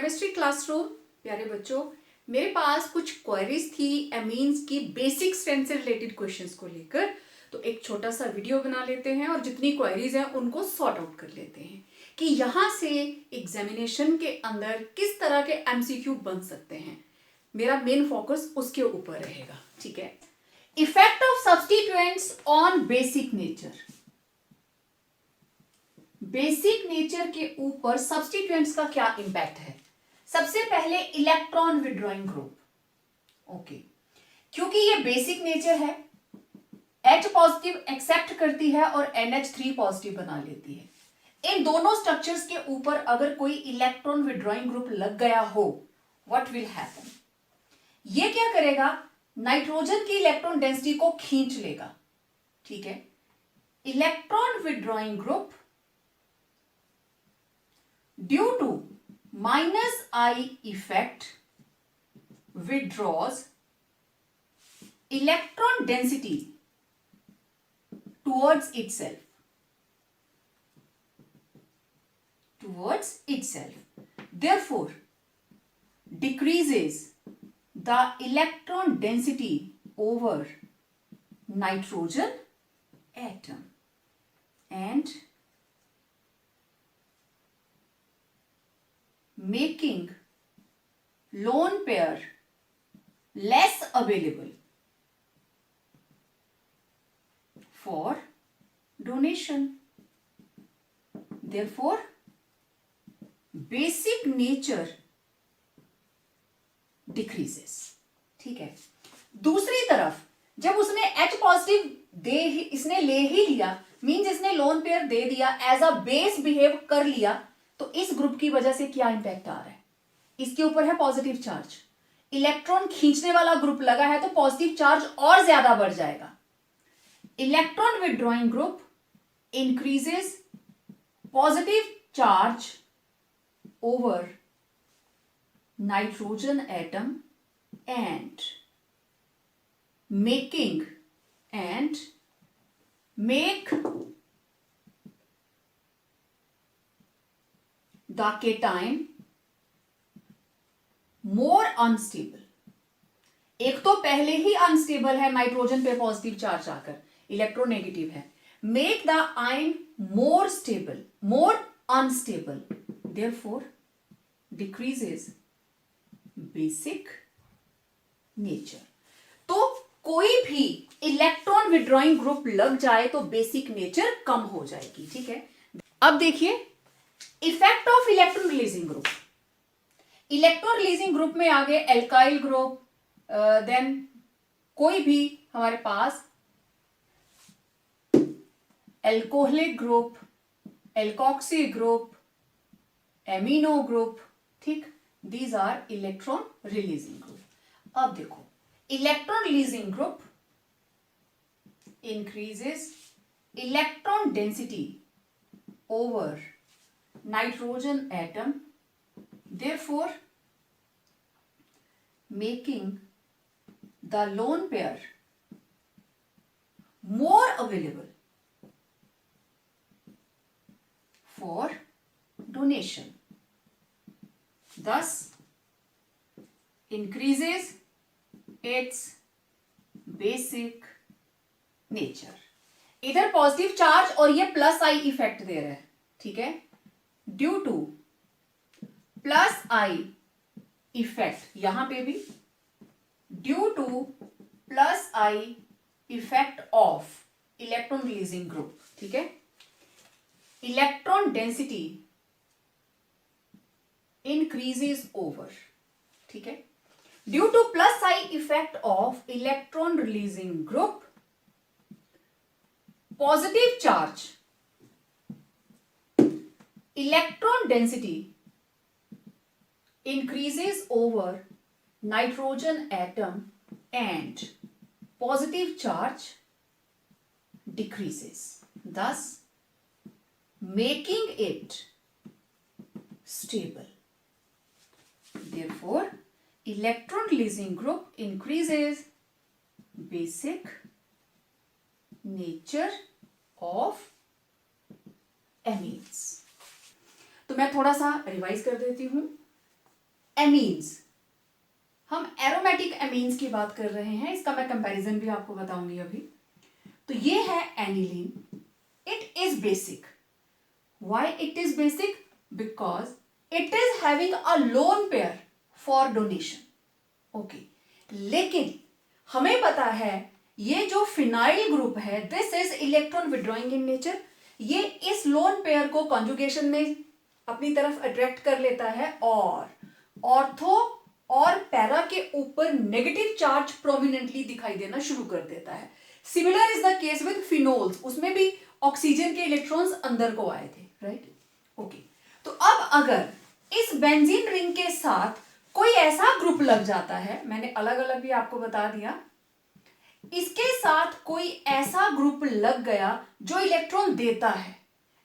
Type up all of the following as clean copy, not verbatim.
Chemistry classroom. प्यारे बच्चों, मेरे पास कुछ क्वेरीज थी एमीन्स की बेसिक स्ट्रेंथ से रिलेटेड क्वेश्चंस को लेकर, तो एक छोटा सा वीडियो बना लेते हैं और जितनी क्वेरीज हैं उनको सॉर्ट आउट कर लेते हैं कि यहाँ से एग्जामिनेशन के अंदर किस तरह के एमसीक्यू बन सकते हैं। मेरा मेन फोकस उसके ऊपर रहेगा, ठीक है। Effect of substituents on basic nature. Basic nature के ऊपर सब्स्टिट्यूएंट्स का क्या इंपैक्ट है? सबसे पहले इलेक्ट्रॉन विड्रॉइंग ग्रुप, ओके, क्योंकि ये बेसिक नेचर है, H पॉजिटिव एक्सेप्ट करती है और NH3 पॉजिटिव बना लेती है। इन दोनों स्ट्रक्चर्स के ऊपर अगर कोई इलेक्ट्रॉन विड्रॉइंग ग्रुप लग गया हो, व्हाट विल हैपन? ये क्या करेगा? नाइट्रोजन की इलेक्ट्रॉन डेंसिटी को खींच लेगा, ठीक है। Electron withdrawing group due to -I effect withdraws electron density towards itself, therefore decreases the electron density over nitrogen atom and making lone pair less available for donation. Therefore, basic nature decreases, ठीक है। दूसरी तरफ जब उसने H positive इसने ले ही लिया, means इसने लोन पेयर दे दिया, एज अ बेस बिहेव कर लिया, तो इस ग्रुप की वजह से क्या इंपैक्ट आ रहा है? इसके ऊपर है पॉजिटिव चार्ज, इलेक्ट्रॉन खींचने वाला ग्रुप लगा है तो पॉजिटिव चार्ज और ज्यादा बढ़ जाएगा। Electron withdrawing group increases positive charge over nitrogen atom and make the cation more unstable. एक तो पहले ही अनस्टेबल है, नाइट्रोजन पे पॉजिटिव चार्ज आकर इलेक्ट्रोनेगेटिव है। Make the ion more stable, more unstable, therefore decreases basic nature. तो कोई भी इलेक्ट्रॉन विड्रॉइंग ग्रुप लग जाए तो बेसिक नेचर कम हो जाएगी, ठीक है। अब देखिए effect of electron releasing group. Electron releasing group में आगे एल्काइल ग्रुप, देन कोई भी हमारे पास alcoholic group, alkoxy group, amino group, ठीक, these are electron releasing group. अब देखो इलेक्ट्रॉन रिलीजिंग ग्रुप increases electron density over nitrogen atom, therefore making the lone pair more available for donation, thus increases its basic nature. इधर positive charge और ये plus I effect दे रहा है, ठीक है। Due two plus I effect, यहां पे भी due two plus I effect of electron releasing group, ठीक है, इलेक्ट्रॉन डेंसिटी इंक्रीजेस ओवर, ठीक है। Due two plus I effect of electron releasing group, positive charge, electron density increases over nitrogen atom and positive charge decreases, thus making it stable. Therefore, electron releasing group increases basic nature of amines. तो मैं थोड़ा सा revise कर देती हूं। Amines, हम aromatic amines की बात कर रहे हैं, इसका मैं कंपैरिजन भी आपको बताऊंगी अभी। तो ये है aniline, it is basic. Why it is basic? Because it is having a lone pair for donation. Okay, लेकिन हमें पता है ये जो फिनाइल ग्रुप है, this is electron withdrawing in nature. ये इस लोन पेयर को कॉन्जुगेशन में अपनी तरफ अट्रैक्ट कर लेता है और ऑर्थो और पैरा के ऊपर नेगेटिव चार्ज प्रोमिनेंटली दिखाई देना शुरू कर देता है। Similar is the case with phenols, उसमें भी ऑक्सीजन के इलेक्ट्रॉन्स अंदर को आए थे, राइट? ओके, तो अब अगर इस बेंजीन रिंग के साथ कोई ऐसा ग्रुप लग जाता है, मैंने अलग अलग भी आपको बता दिया, इसके साथ कोई ऐसा ग्रुप लग गया जो इलेक्ट्रॉन देता है,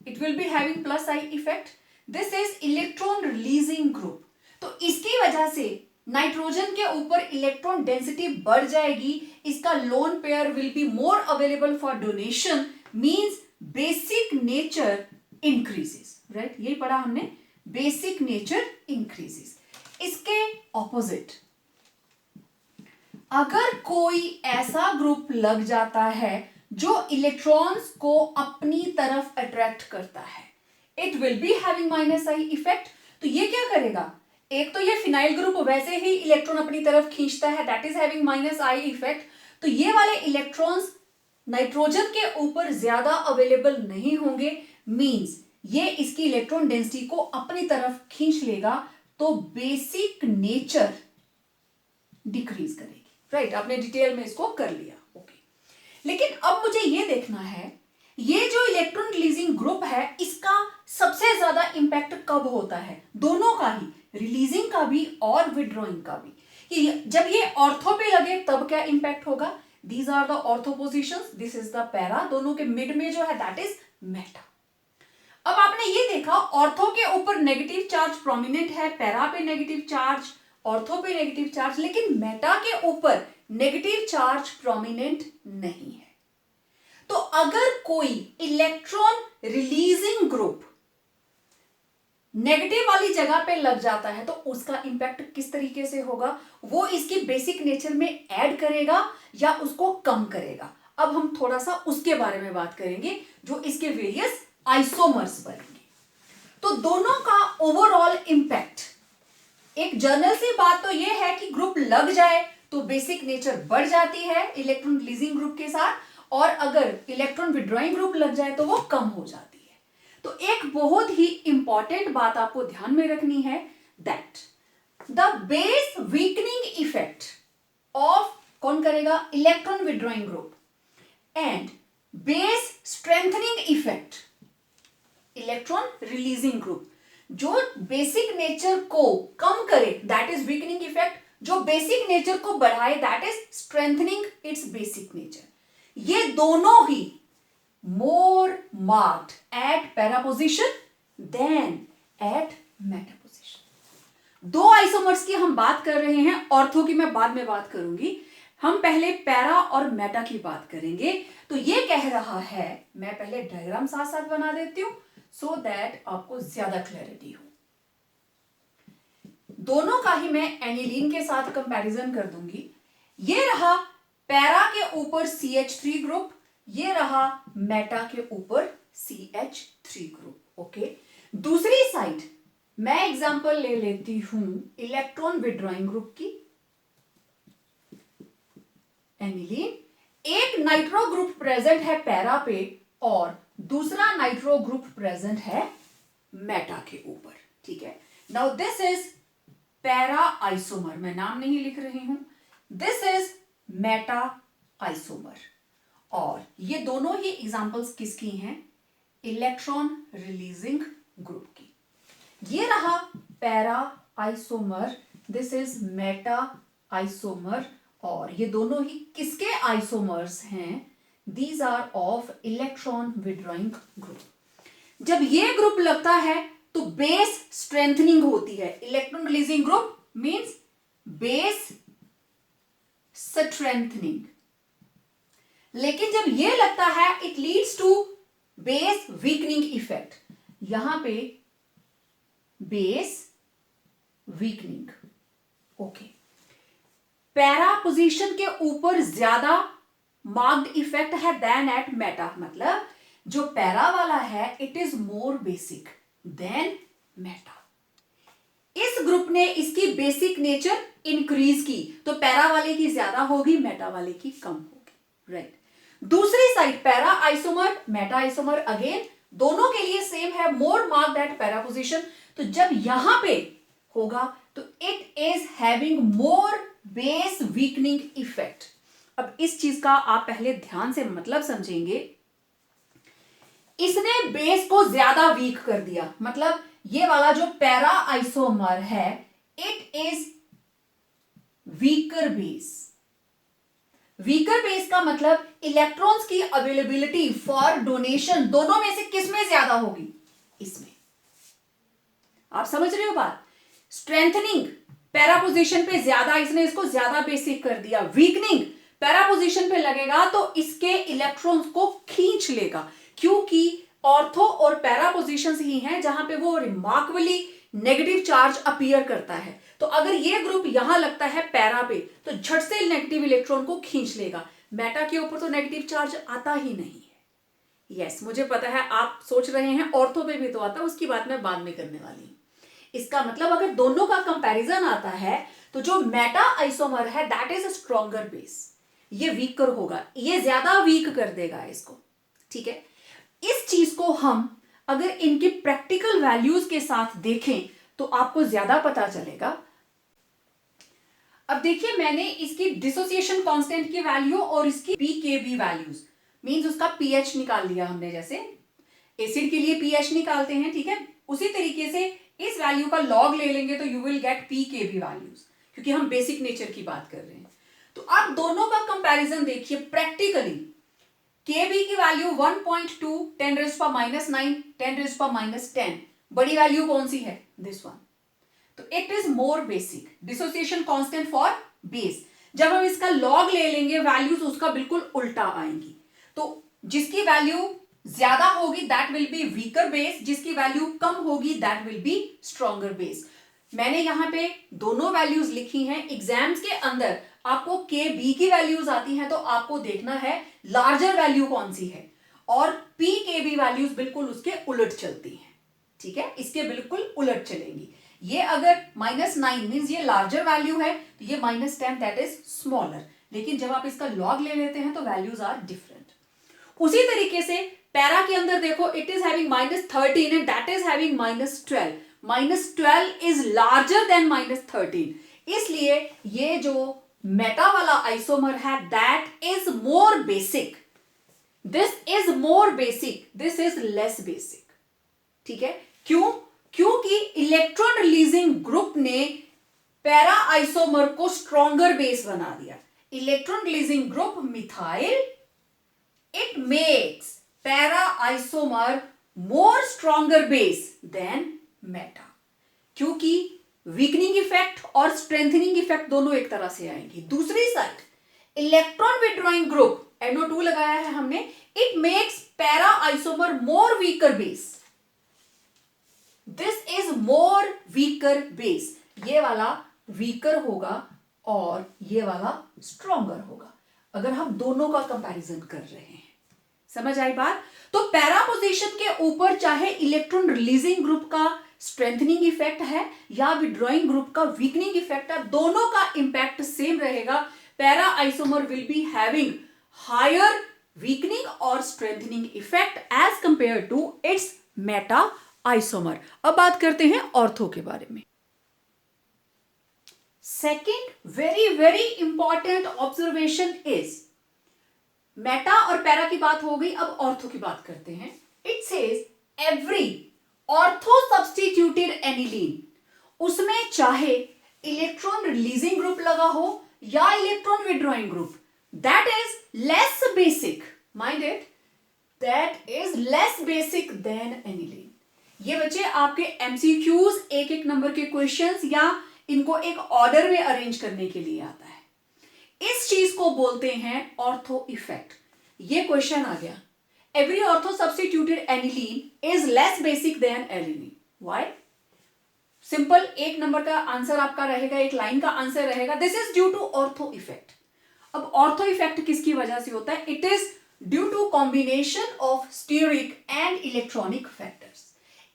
it will be having plus I effect. This is electron releasing group. तो इसकी वजह से नाइट्रोजन के ऊपर इलेक्ट्रॉन डेंसिटी बढ़ जाएगी, इसका lone pair will be more available for donation, means basic nature increases, right? यही पढ़ा हमने, बेसिक नेचर इंक्रीजेस। इसके ऑपोजिट अगर कोई ऐसा ग्रुप लग जाता है जो इलेक्ट्रॉन्स को अपनी तरफ अट्रैक्ट करता है, it will be having minus I effect. तो ये क्या करेगा? एक तो ये फिनाइल ग्रुप वैसे ही इलेक्ट्रॉन अपनी तरफ खींचता है, that is having minus I effect. तो ये वाले इलेक्ट्रॉन्स नाइट्रोजन के ऊपर ज्यादा अवेलेबल नहीं होंगे, मींस ये इसकी इलेक्ट्रॉन डेंसिटी को अपनी तरफ खींच लेगा, तो बेसिक नेचर डिक्रीज करेगी, राइट? आपने डिटेल में इसको कर लिया, ओके। लेकिन अब मुझे ये देखना है, ये जो इलेक्ट्रॉन रिलीजिंग ग्रुप है, इसका सबसे ज्यादा इंपैक्ट कब होता है? दोनों का ही, रिलीजिंग का भी और विड्रॉइंग का भी। जब ये ऑर्थो पे लगे तब क्या इंपैक्ट होगा? These are the ortho positions, this is the para, दोनों के मिड में जो है दैट इज मेटा। अब आपने ये देखा, ऑर्थो के ऊपर नेगेटिव चार्ज प्रोमिनेंट है, पैरा पे नेगेटिव चार्ज, ऑर्थो पे नेगेटिव चार्ज, लेकिन मेटा के ऊपर नेगेटिव चार्ज प्रोमिनेंट नहीं है। तो अगर कोई इलेक्ट्रॉन रिलीजिंग ग्रुप नेगेटिव वाली जगह पे लग जाता है, तो उसका इंपैक्ट किस तरीके से होगा? वो इसकी बेसिक नेचर में ऐड करेगा या उसको कम करेगा? अब हम थोड़ा सा उसके बारे में बात करेंगे, जो इसके वेरियस आइसोमर्स बनेंगे। तो दोनों का ओवरऑल इंपैक्ट, एक जर्नल सी बात तो यह है कि ग्रुप लग जाए तो बेसिक नेचर बढ़ जाती है इलेक्ट्रॉन रिलीजिंग ग्रुप के साथ, और अगर इलेक्ट्रॉन विड्रॉइंग ग्रुप लग जाए तो वो कम हो जाती है। तो एक बहुत ही इंपॉर्टेंट बात आपको ध्यान में रखनी है, that the base weakening effect of, कौन करेगा? Electron withdrawing group, and base strengthening effect electron releasing group, जो बेसिक नेचर को कम करे दैट इज वीकनिंग इफेक्ट, जो बेसिक नेचर को बढ़ाए that is strengthening it's basic nature. ये दोनों ही more marked at para position than at meta position। दो isomers की हम बात कर रहे हैं, ऑर्थो की मैं बाद में बात करूंगी, हम पहले पैरा और मेटा की बात करेंगे। तो ये कह रहा है, मैं पहले डायग्राम साथ साथ बना देती हूं सो दैट आपको ज्यादा क्लैरिटी हो। दोनों का ही मैं एनिलीन के साथ कंपैरिजन कर दूंगी। ये रहा पैरा के ऊपर CH3 ग्रुप, ये रहा मेटा के ऊपर CH3 ग्रुप, ओके। दूसरी साइड मैं एग्जांपल ले लेती हूं इलेक्ट्रॉन विड्रॉइंग ग्रुप की, एनिलीन, एक नाइट्रो ग्रुप प्रेजेंट है पैरा पे और दूसरा नाइट्रो ग्रुप प्रेजेंट है मेटा के ऊपर, ठीक है। Now this is para isomer, मैं नाम नहीं लिख रही हूं, दिस इज मेटा आइसोमर, और ये दोनों ही एग्जांपल्स किसकी हैं? इलेक्ट्रॉन रिलीजिंग ग्रुप की। ये रहा para isomer, this is meta isomer, और ये दोनों ही किसके आइसोमर्स हैं? These are of electron withdrawing group. जब ये ग्रुप लगता है तो बेस स्ट्रेंथनिंग होती है, electron releasing group means base strengthening, लेकिन जब ये लगता है it leads to base weakening effect, यहां पे base weakening, okay, para position के ऊपर ज्यादा मार्क्ड इफेक्ट है देन एट मेटा, मतलब जो पैरा वाला है it is more basic than meta. इस ग्रुप ने इसकी बेसिक नेचर इंक्रीज की, तो पैरा वाले की ज्यादा होगी, मेटा वाले की कम होगी, राइट। दूसरी side para isomer Meta isomer, again दोनों के लिए सेम है, मोर मार्क्ड एट पैरा पोजीशन। तो जब यहां पे होगा तो it is having more base weakening effect. अब इस चीज का आप पहले ध्यान से मतलब समझेंगे, इसने बेस को ज्यादा वीक कर दिया, मतलब ये वाला जो पैरा आइसोमर है it is weaker base. Weaker base का मतलब इलेक्ट्रॉन्स की अवेलेबिलिटी फॉर डोनेशन दोनों में से किस में ज्यादा होगी, इसमें। आप समझ रहे हो बात। स्ट्रेंथनिंग पैरा पोजीशन पे ज्यादा, इसने इसको ज्यादा बेसिक कर दिया। वीकनिंग पैरा पोजीशन पे लगेगा तो इसके इलेक्ट्रॉन्स को खींच लेगा, क्योंकि ऑर्थो और पैरा पोजीशंस ही हैं जहां पे वो रिमार्केबली नेगेटिव चार्ज अपीयर करता है। तो अगर ये ग्रुप यहां लगता है पैरा पे तो झट से नेगेटिव इलेक्ट्रॉन को खींच लेगा। मेटा के ऊपर तो नेगेटिव चार्ज आता ही नहीं है। यस, मुझे पता है आप सोच रहे हैं ऑर्थो पे भी तो आता है, उसकी बात मैं बाद में करने वाली हूं। इसका मतलब अगर दोनों का कंपैरिजन आता है तो जो मेटा आइसोमर है दैट इज स्ट्रॉन्गर बेस, ये वीकर होगा, ये ज्यादा वीक कर देगा इसको, ठीक है। इस चीज को हम अगर इनके प्रैक्टिकल वैल्यूज के साथ देखें तो आपको ज्यादा पता चलेगा। अब देखिए, मैंने इसकी डिसोसिएशन कांस्टेंट की वैल्यू और इसकी पीकेबी वैल्यूज मींस उसका पीएच निकाल लिया हमने, जैसे एसिड के लिए पीएच निकालते हैं, ठीक है। उसी तरीके से इस वैल्यू का लॉग ले लेंगे तो you will get pKb values, क्योंकि हम बेसिक नेचर की बात कर रहे हैं। तो आप दोनों का कंपैरिजन देखिए प्रैक्टिकली। Kb की वैल्यू 1.2 10⁻⁹ 10⁻10, बड़ी वैल्यू कौन सी है, दिस वन। तो it is more basic, dissociation constant for base. जब हम इसका लॉग ले लेंगे वैल्यूज उसका बिल्कुल उल्टा आएंगी। तो जिसकी वैल्यू ज्यादा होगी that will be weaker base, जिसकी वैल्यू कम होगी that will be stronger base. मैंने यहां पे दोनों वैल्यूज लिखी हैं। एग्जाम्स के अंदर आपको के बी की वैल्यूज आती हैं तो आपको देखना है लार्जर वैल्यू कौन सी है, और पी के बी वैल्यूज बिल्कुल उसके उलट चलती हैं, ठीक है, इसके बिल्कुल उलट चलेंगी। ये अगर -9 मींस ये लार्जर वैल्यू है, तो ये -10 दैट इज स्मॉलर। लेकिन जब आप इसका लॉग ले लेते हैं तो वैल्यूज आर डिफरेंट। उसी तरीके से पैरा के अंदर देखो, it is having -13 and that is having -12। -12 is larger than -13, इसलिए ये जो मेटा वाला आइसोमर है that is more basic, this is more basic, this is less basic, ठीक है। क्यों? क्योंकि इलेक्ट्रॉन रिलीजिंग ग्रुप ने पैरा आइसोमर को स्ट्रॉन्गर बेस बना दिया। Electron releasing group methyl, it makes para isomer more stronger base than meta, क्योंकि weakening effect और स्ट्रेंथनिंग इफेक्ट दोनों एक तरह से आएंगी। दूसरी side electron withdrawing group NO2 लगाया है हमने, it makes para isomer more weaker base, this is more weaker base. ये वाला वीकर होगा और ये वाला स्ट्रॉन्गर होगा अगर हम दोनों का कंपैरिजन कर रहे हैं। समझ आई बात। तो पैरा पोजीशन के ऊपर चाहे इलेक्ट्रॉन रिलीजिंग ग्रुप का स्ट्रेंथनिंग इफेक्ट है या विड्रॉइंग ग्रुप का वीकनिंग इफेक्ट है, दोनों का इंपैक्ट सेम रहेगा। Para isomer will be having higher weakening और strengthening effect as compared to its meta isomer. अब बात करते हैं ऑर्थो के बारे में। Second very very important observation is, meta और पैरा की बात हो गई, अब ऑर्थो की बात करते हैं। It says every ortho substituted aniline, उसमें चाहे इलेक्ट्रॉन रिलीजिंग ग्रुप लगा हो या electron withdrawing group, that is less basic, mind it, that is less basic than aniline. ये बच्चे आपके एमसीक्यूज एक एक नंबर के क्वेश्चंस या इनको एक ऑर्डर में अरेंज करने के लिए आता है। इस चीज को बोलते हैं ऑर्थो इफेक्ट। ये क्वेश्चन आ गया, every ortho substituted aniline is less basic than alanine. Why? Simple एक नंबर का आंसर आपका रहेगा, एक लाइन का आंसर रहेगा, this is due to ortho effect. अब ऑर्थो इफेक्ट किसकी वजह से होता है? It is due to combination of steric and electronic factors.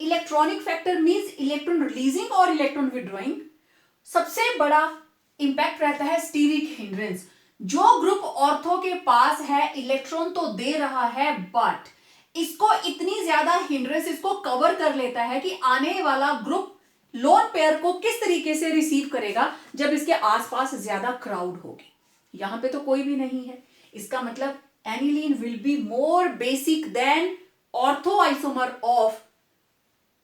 Electronic factor means electron releasing और इलेक्ट्रॉन विड्रॉइंग। सबसे बड़ा इंपैक्ट रहता है स्टीरिक हिंड्रेंस। जो ग्रुप ऑर्थो के पास है इलेक्ट्रॉन तो दे रहा है, बट इसको इतनी ज्यादा हिंड्रेंस इसको कवर कर लेता है कि आने वाला ग्रुप लोन पेयर को किस तरीके से रिसीव करेगा जब इसके आसपास ज्यादा क्राउड होगी। यहां पे तो कोई भी नहीं है, इसका मतलब aniline will be more basic than ortho isomer of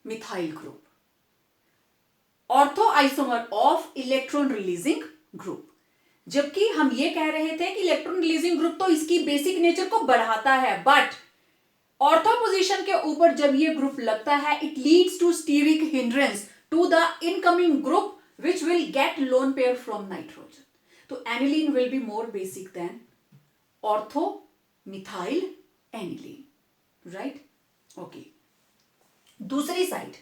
methyl group, ortho isomer of electron releasing group. जबकि हम ये कह रहे थे कि इलेक्ट्रॉन रिलीजिंग ग्रुप तो इसकी बेसिक नेचर को बढ़ाता है, बट ऑर्थो पोजीशन के ऊपर जब ये ग्रुप लगता है it leads to steric hindrance to the incoming group which will get lone pair from nitrogen. तो aniline will be more basic than ortho methyl aniline, right? Okay. दूसरी side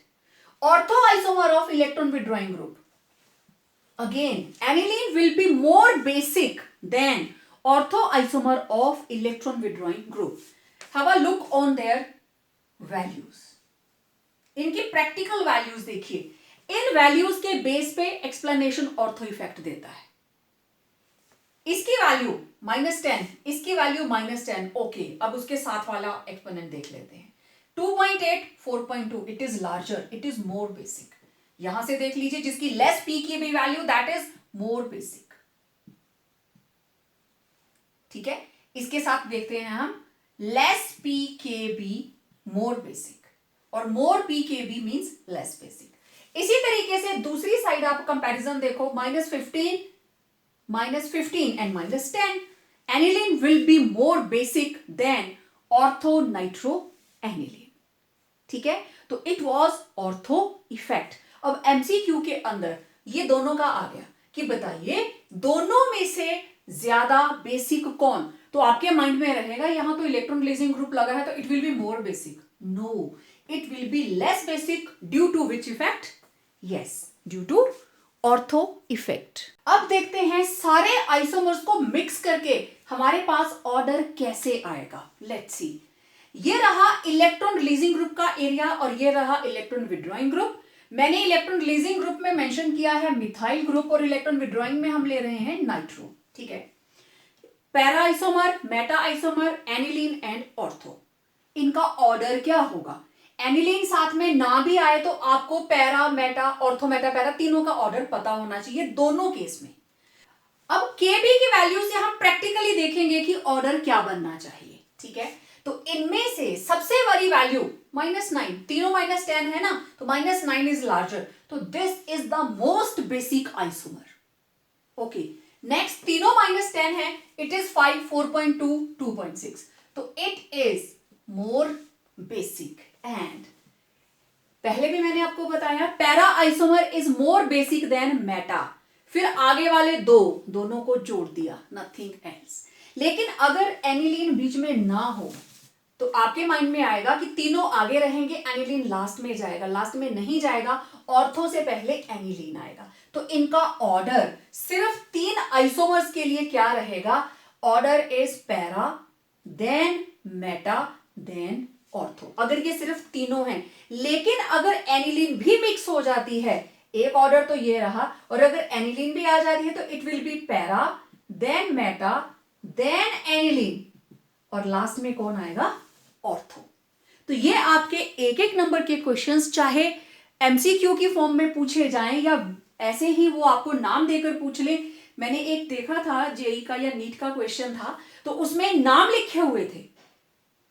ortho isomer of electron withdrawing group. Again, aniline will be more basic than ortho isomer of electron withdrawing group. Have a look on their values. इनकी practical values देखिए। इन values के base पे explanation ortho effect देता है। इसकी value -10, इसकी value -10। Okay, अब उसके साथ वाला एक्सपोनेंट देख लेते हैं। 2.8, 4.2, it is larger, it is more basic. यहां से देख लीजिए जिसकी लेस पी की भी value that is more basic. ठीक है, इसके साथ देखते हैं हम लेस पी के बी मोर बेसिक, और मोर पी के बी मीन्स लेस बेसिक। इसी तरीके से दूसरी साइड आप कंपैरिजन देखो, -15 and -10, aniline will be more basic than ortho nitro aniline। ठीक है, तो इट वॉज ऑर्थो इफेक्ट। अब एमसीक्यू के अंदर ये दोनों का आ गया कि बताइए दोनों में से ज्यादा बेसिक कौन? तो आपके माइंड में रहेगा यहां तो इलेक्ट्रॉन रिलीजिंग ग्रुप लगा है तो it will be more basic. No, it will be less basic due to which effect? Yes, due to ortho effect। अब देखते हैं सारे आइसोमर्स को मिक्स करके हमारे पास ऑर्डर कैसे आएगा। लेट्स सी, ये रहा इलेक्ट्रॉन रिलीजिंग ग्रुप का एरिया और ये रहा इलेक्ट्रॉन विड्रॉइंग ग्रुप। मैंने इलेक्ट्रॉन रिलीजिंग ग्रुप में मेंशन किया है मिथाइल ग्रुप और इलेक्ट्रॉन विड्रॉइंग में हम ले रहे हैं नाइट्रो। ठीक है, para isomer, Meta isomer, aniline and ortho. इनका ऑर्डर क्या होगा? एनिलीन साथ में ना भी आए तो आपको para, Meta, ortho, Meta, para तीनों का ऑर्डर पता होना चाहिए दोनों केस में। अब केबी की वैल्यू से हम प्रैक्टिकली देखेंगे कि ऑर्डर क्या बनना चाहिए। ठीक है, तो इनमें से सबसे बड़ी वैल्यू -9, तीनों -10 है ना, तो -9 इज लार्जर, तो this is the most basic isomer. Okay, next तीनों -10 है, इट इज 5, 4.2, 2.6, तो it is more basic. And पहले भी मैंने आपको बताया para isomer is more basic than meta, फिर आगे वाले दोनों को जोड़ दिया, नथिंग एल्स। लेकिन अगर एनिलीन बीच में ना हो तो आपके माइंड में आएगा कि तीनों आगे रहेंगे, एनिलीन लास्ट में जाएगा। लास्ट में नहीं जाएगा, ऑर्थो से पहले एनिलीन आएगा। तो इनका ऑर्डर सिर्फ 3 आइसोमर्स के लिए क्या रहेगा? Order is para, then meta, then ortho, अगर ये सिर्फ तीनों हैं। लेकिन अगर एनिलीन भी मिक्स हो जाती है, एक ऑर्डर तो ये रहा, और अगर एनिलीन भी आ जाती है तो it will be para, then meta, then aniline, और लास्ट में कौन आएगा? ऑर्थो। तो ये आपके एक एक नंबर के क्वेश्चंस चाहे एमसीक्यू की फॉर्म में पूछे जाएं या ऐसे ही वो आपको नाम देकर पूछ ले। मैंने एक देखा था जेई का या नीट का क्वेश्चन था, तो उसमें नाम लिखे हुए थे,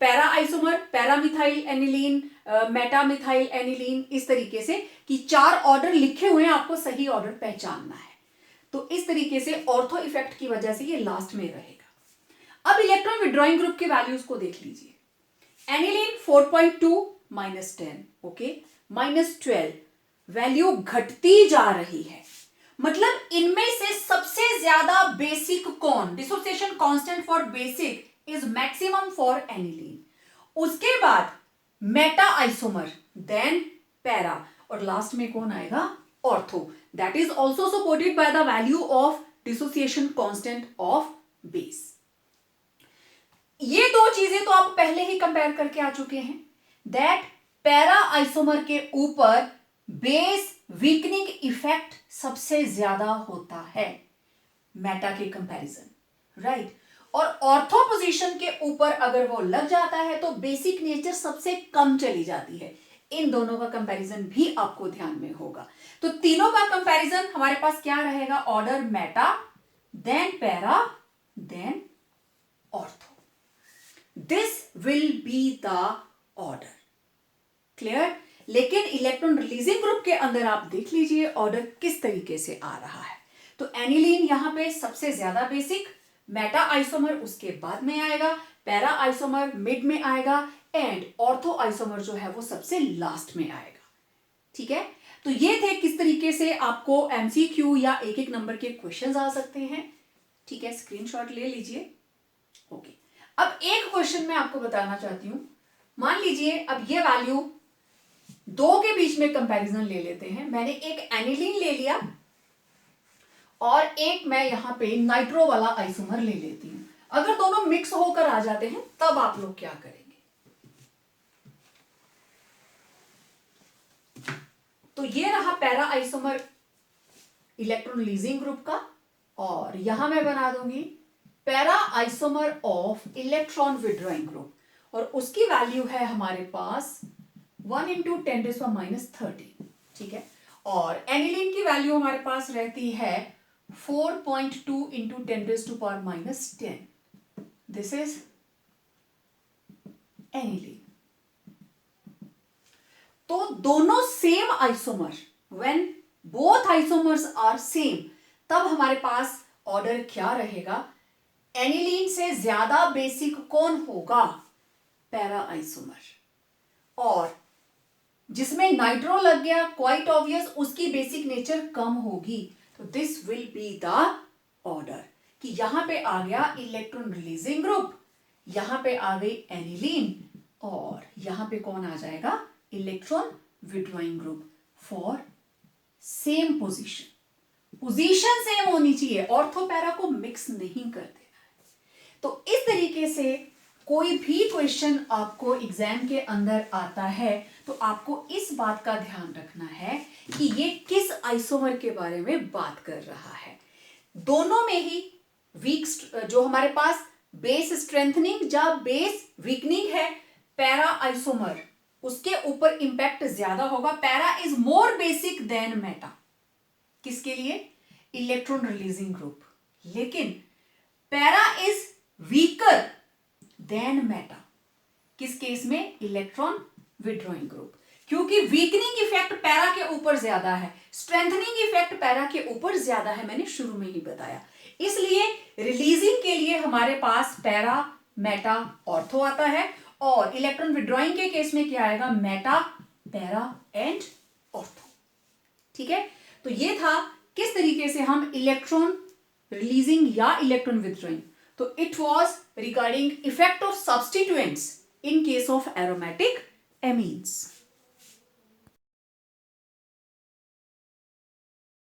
para isomer, para-methyl aniline, मेटामिथाइल aniline, इस तरीके से कि 4 ऑर्डर लिखे हुए हैं, आपको सही ऑर्डर पहचानना है। तो इस तरीके से ऑर्थो इफेक्ट की वजह से ये लास्ट में रहेगा। अब इलेक्ट्रॉन विड्रॉइंग ग्रुप के वैल्यूज को देख लीजिए। एनिलीन 4.2 -10, ओके, -12, वैल्यू घटती जा रही है। मतलब इनमें से सबसे ज्यादा बेसिक कौन? Dissociation constant for basic is maximum for aniline, उसके बाद मेटा आइसोमर, देन पैरा, और लास्ट में कौन आएगा? ortho. That is also supported by the value of dissociation constant of base. ये दो चीजें तो आप पहले ही कंपेयर करके आ चुके हैं. दैट पैरा आइसोमर के ऊपर बेस वीकनिंग इफेक्ट सबसे ज्यादा होता है मेटा के कंपैरिजन, राइट. और ऑर्थो पोजीशन के ऊपर अगर वो लग जाता है तो बेसिक नेचर सबसे कम चली जाती है. इन दोनों का कंपैरिजन भी आपको ध्यान में होगा. तो तीनों का कंपैरिजन हमारे पास क्या रहेगा? Order meta, then para, then ortho. This will be the order. Clear? लेकिन इलेक्ट्रॉन रिलीजिंग ग्रुप के अंदर आप देख लीजिए ऑर्डर किस तरीके से आ रहा है. तो एनिलीन यहां पे सबसे ज्यादा बेसिक, मेटा आइसोमर उसके बाद में आएगा, पैरा आइसोमर मिड में आएगा, एंड ऑर्थो आइसोमर जो है वो सबसे लास्ट में आएगा. ठीक है. तो ये थे किस तरीके से आपको एमसीक्यू या एक एक नंबर के क्वेश्चंस आ सकते हैं. ठीक है, स्क्रीनशॉट ले लीजिए. ओके. अब एक क्वेश्चन मैं आपको बताना चाहती हूं. मान लीजिए अब ये वैल्यू दो के बीच में कंपैरिजन ले लेते हैं. मैंने एक एनिलीन ले लिया और एक मैं यहां पे नाइट्रो वाला आइसोमर ले लेती हूं. अगर दोनों मिक्स होकर आ जाते हैं तब आप लोग क्या करेंगे? तो ये रहा para isomer electron releasing group का, और यहां मैं बना दूंगी para isomer of electron withdrawing group, और उसकी वैल्यू है हमारे पास 1 × 10⁻30. ठीक है. और एनिलीन की वैल्यू हमारे पास रहती है 4.2 × 10⁻10. This is aniline. तो दोनों same isomer, when both isomers are same, तब हमारे पास ऑर्डर क्या रहेगा? एनिलीन से ज्यादा बेसिक कौन होगा? Para isomer. और जिसमें नाइट्रो लग गया, क्वाइट ऑब्वियस, उसकी बेसिक नेचर कम होगी. तो this will be the order कि यहां पे आ गया इलेक्ट्रॉन रिलीजिंग ग्रुप, यहां पे आ गई एनिलीन, और यहां पे कौन आ जाएगा? Electron withdrawing group for same position. Position same होनी चाहिए, ऑर्थो पैरा को मिक्स नहीं कर देना है. तो इस तरीके से कोई भी क्वेश्चन आपको एग्जाम के अंदर आता है तो आपको इस बात का ध्यान रखना है कि ये किस आइसोमर के बारे में बात कर रहा है. दोनों में ही वीक जो हमारे पास बेस स्ट्रेंथनिंग या बेस वीकनिंग है, पैरा आइसोमर, उसके ऊपर इंपैक्ट ज्यादा होगा. Para is more basic than meta. किसके लिए? Electron releasing group. लेकिन para is weaker than meta. किस केस में? Electron withdrawing group. क्योंकि वीकनिंग इफेक्ट पैरा के ऊपर ज्यादा है, स्ट्रेंथनिंग इफेक्ट पैरा के ऊपर ज्यादा है, मैंने शुरू में ही बताया. इसलिए रिलीजिंग के लिए हमारे पास पैरा, मेटा, ऑर्थो आता है, और इलेक्ट्रॉन विड्रॉइंग के केस में क्या आएगा? Meta, para and ortho. ठीक है. तो ये था किस तरीके से हम इलेक्ट्रॉन रिलीजिंग या इलेक्ट्रॉन विड्रॉइंग. तो it was regarding effect of substituents in case of aromatic amines.